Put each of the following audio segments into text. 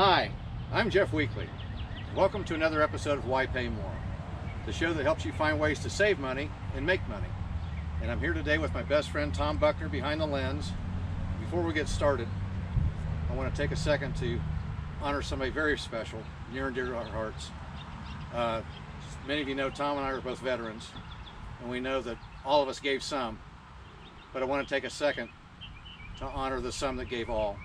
Hi, I'm Jeff Weekley. Welcome to another episode of Why Pay More, the show that helps you find ways to save money and make money. And I'm here today with my best friend Tom Buckner behind the lens. Before we get started, I want to take a second to honor somebody very special, near and dear to our hearts. Many of you know Tom and I are both veterans, and we know that all of us gave some, but I want to take a second to honor the some that gave all.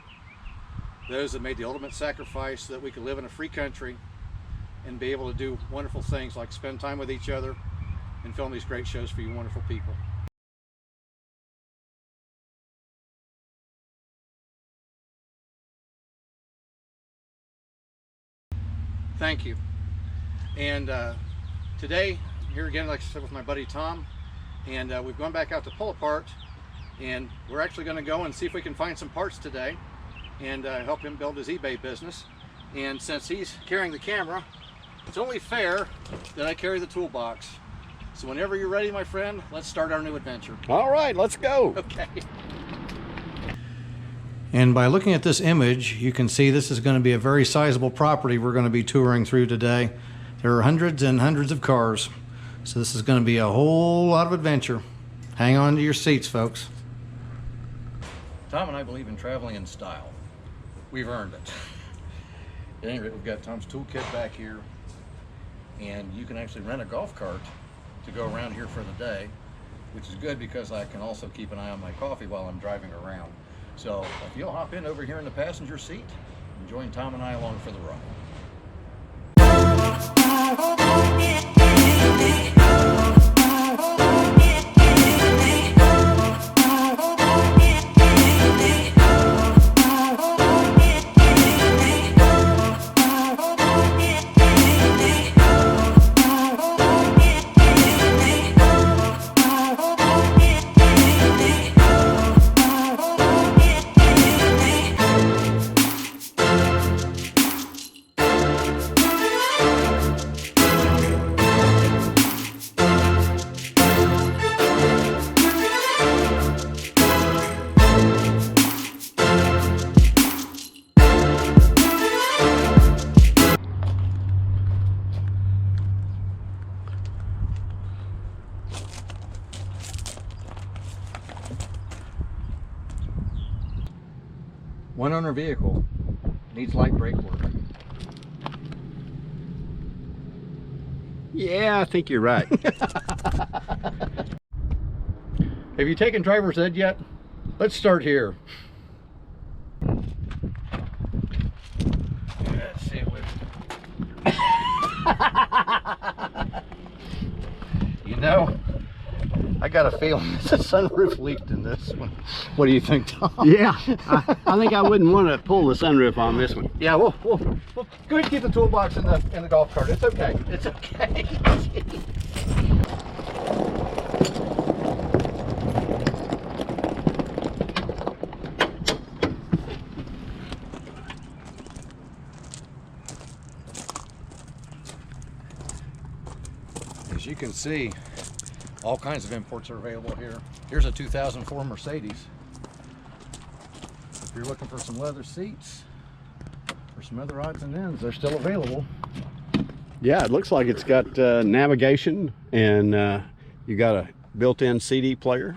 Those that made the ultimate sacrifice so that we could live in a free country and be able to do wonderful things like spend time with each other and film these great shows for you wonderful people. Thank you. And today, here again, like I said, with my buddy Tom, and we've gone back out to pull apart, and we're actually going to go and see if we can find some parts today and help him build his eBay business. And since he's carrying the camera, it's only fair that I carry the toolbox. So whenever you're ready, my friend, let's start our new adventure. All right, let's go. Okay. And by looking at this image, you can see this is going to be a very sizable property we're going to be touring through today. There are hundreds and hundreds of cars, so this is going to be a whole lot of adventure. Hang on to your seats, folks. Tom and I believe in traveling in style. We've earned it. At any rate, we've got Tom's toolkit back here, and you can actually rent a golf cart to go around here for the day, which is good because I can also keep an eye on my coffee while I'm driving around. So if you'll hop in over here in the passenger seat and join Tom and I along for the ride. One owner vehicle needs light brake work. Yeah, I think you're right. Have you taken driver's ed yet? Let's start here. Let's see what... You know, I got a feeling the sunroof leaked in this one. What do you think, Tom? Yeah, I think I wouldn't want to pull the sunroof on this one. Yeah, we'll go ahead and keep the toolbox in the golf cart. It's okay. It's okay. As you can see, all kinds of imports are available here. Here's a 2004 Mercedes. If you're looking for some leather seats or some other odds and ends, they're still available. Yeah, it looks like it's got navigation, and you got a built-in CD player.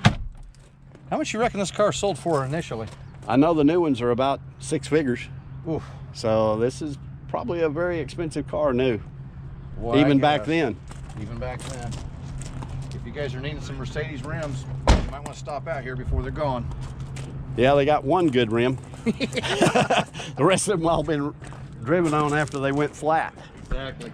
How much you reckon this car sold for initially? I know the new ones are about 6 figures. Oof. So this is probably a very expensive car new, Well, even back then. Even back then. If you guys are needing some Mercedes rims, you might want to stop out here before they're gone. Yeah, they got one good rim. The rest of them all been driven on after they went flat. Exactly.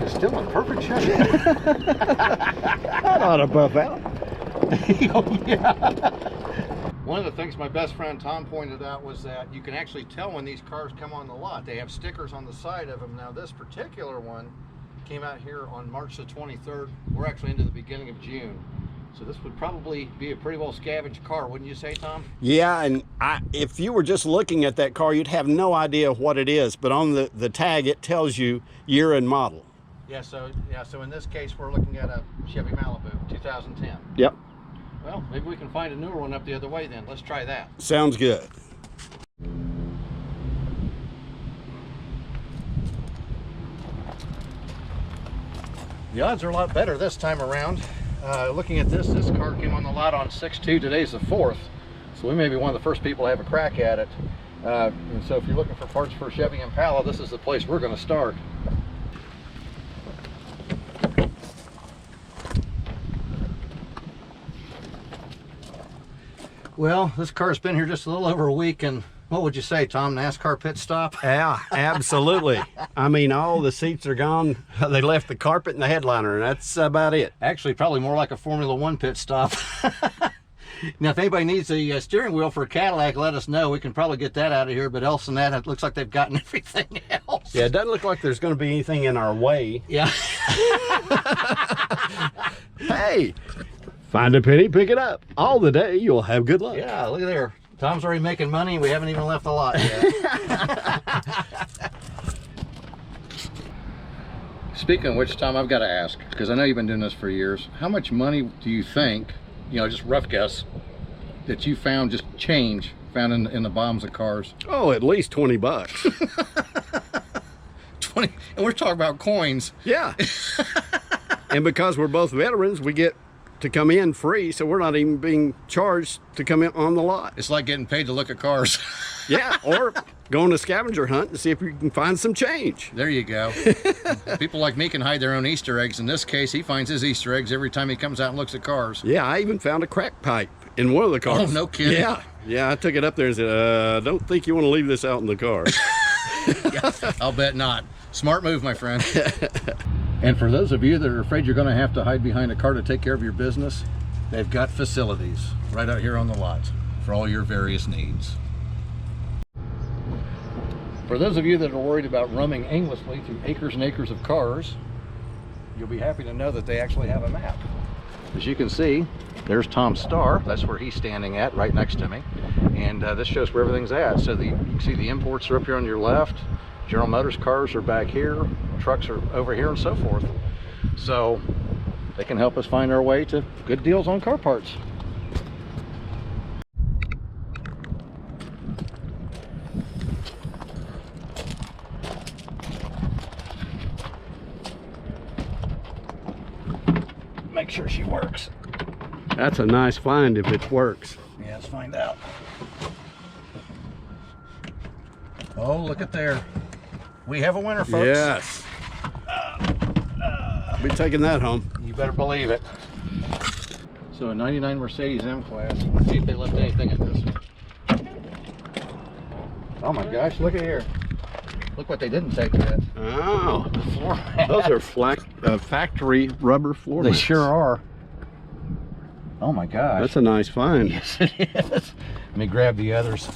Still in perfect shape. That ought to buff out. Oh, yeah. One of the things my best friend Tom pointed out was that you can actually tell when these cars come on the lot. They have stickers on the side of them. Now this particular one came out here on March the 23rd. We're actually into the beginning of June. So this would probably be a pretty well scavenged car, wouldn't you say, Tom? Yeah, and if you were just looking at that car, you'd have no idea what it is. But on the tag, it tells you year and model. So in this case, we're looking at a Chevy Malibu, 2010. Yep. Well, maybe we can find a newer one up the other way then. Let's try that. Sounds good. The odds are a lot better this time around. Looking at this car came on the lot on 6/2. Today's the 4th, so we may be one of the first people to have a crack at it. And so if you're looking for parts for Chevy Impala, this is the place we're going to start. Well, this car's been here just a little over a week, and what would you say, Tom? NASCAR pit stop? Yeah, absolutely. I mean, all the seats are gone. They left the carpet and the headliner, and that's about it. Actually, probably more like a Formula One pit stop. Now, if anybody needs a steering wheel for a Cadillac, let us know. We can probably get that out of here, but else than that, it looks like they've gotten everything else. Yeah, it doesn't look like there's going to be anything in our way. Yeah. Hey, find a penny, pick it up. All the day, you'll have good luck. Yeah, look at there. Tom's already making money. We haven't even left the lot yet. Speaking of which, Tom, I've got to ask, because I know you've been doing this for years. How much money do you think, just rough guess, that you found, just change, found in the bottoms of cars? Oh, at least 20 bucks. 20, and we're talking about coins. Yeah. And because we're both veterans, we get to come in free, so we're not even being charged to come in on the lot. It's like getting paid to look at cars. Yeah, or go on a scavenger hunt and see if you can find some change. There you go. People like me can hide their own Easter eggs. In this case, he finds his Easter eggs every time he comes out and looks at cars. Yeah, I even found a crack pipe in one of the cars. Oh, no kidding. Yeah, I took it up there and said, I don't think you want to leave this out in the car. Yeah, I'll bet not. Smart move, my friend. And for those of you that are afraid you're going to have to hide behind a car to take care of your business, they've got facilities right out here on the lot for all your various needs. For those of you that are worried about roaming aimlessly through acres and acres of cars, you'll be happy to know that they actually have a map. As you can see, there's Tom's Star. That's where he's standing at, right next to me. And this shows where everything's at. So you can see the imports are up here on your left. General Motors cars are back here, trucks are over here, and so forth. So they can help us find our way to good deals on car parts. Make sure she works. That's a nice find if it works. Yeah, let's find out. Oh, look at there. We have a winner, folks. Yes. Be taking that home. You better believe it. So a 99 Mercedes M-Class. Let's see if they left anything in this one. Oh my gosh, look at here. Look what they didn't take yet. Oh, Floor mat. those are factory rubber floor They mats. sure are. Oh my gosh. That's a nice find. Yes, it is. Let me grab the others.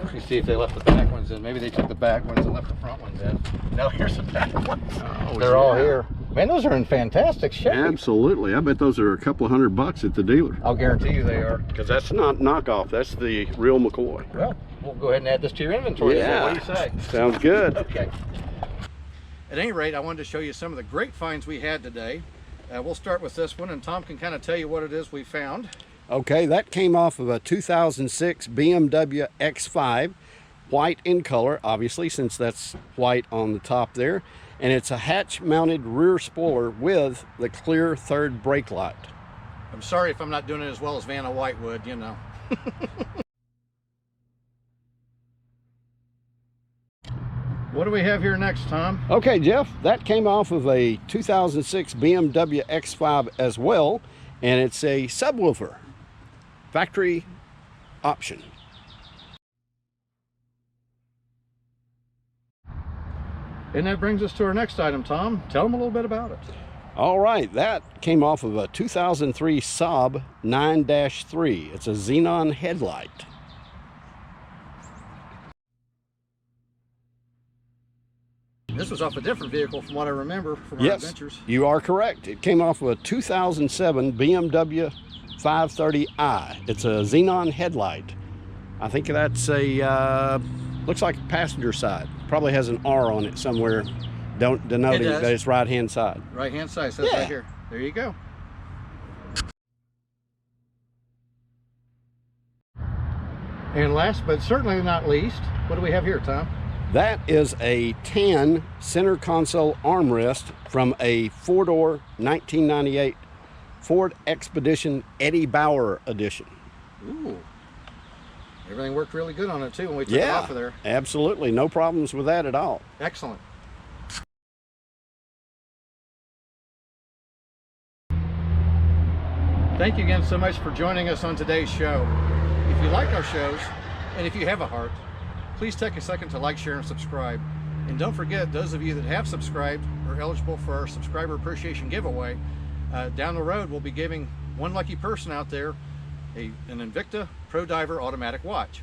Let me see if they left the back ones in. Maybe they took the back ones and left the front ones in. No, here's the back ones. Oh, They're all yeah. here. Man, those are in fantastic shape. Absolutely. I bet those are a couple of $100 at the dealer. I'll guarantee you they are. Because that's not knockoff. That's the real McCoy. Well, we'll go ahead and add this to your inventory. Yeah. So what do you say? Sounds good. Okay. At any rate, I wanted to show you some of the great finds we had today. We'll start with this one, and Tom can kind of tell you what it is we found. Okay, that came off of a 2006 BMW X5, white in color, obviously, since that's white on the top there. And it's a hatch-mounted rear spoiler with the clear third brake light. I'm sorry if I'm not doing it as well as Vanna White would, you know. What do we have here next, Tom? Okay, Jeff, that came off of a 2006 BMW X5 as well, and it's a subwoofer, factory option. And that brings us to our next item, Tom. Tell them a little bit about it. All right, that came off of a 2003 Saab 9-3. It's a xenon headlight. this was off a different vehicle from what I remember from our Yes, adventures. you are correct. It came off of a 2007 BMW 530i. It's a xenon headlight. I think that's a, looks like passenger side. Probably has an R on it somewhere, denoting that it's right-hand side. Right-hand side, so that's Yeah. right here. There you go. And last but certainly not least, what do we have here, Tom? That is a tan center console armrest from a four-door 1998 Ford Expedition Eddie Bauer edition. Ooh. Everything worked really good on it too when we took it off of there. Absolutely. No problems with that at all. Excellent. Thank you again so much for joining us on today's show. If you like our shows, and if you have a heart, please take a second to like, share, and subscribe. And don't forget, those of you that have subscribed are eligible for our subscriber appreciation giveaway. Down the road, we'll be giving one lucky person out there an Invicta Pro Diver automatic watch.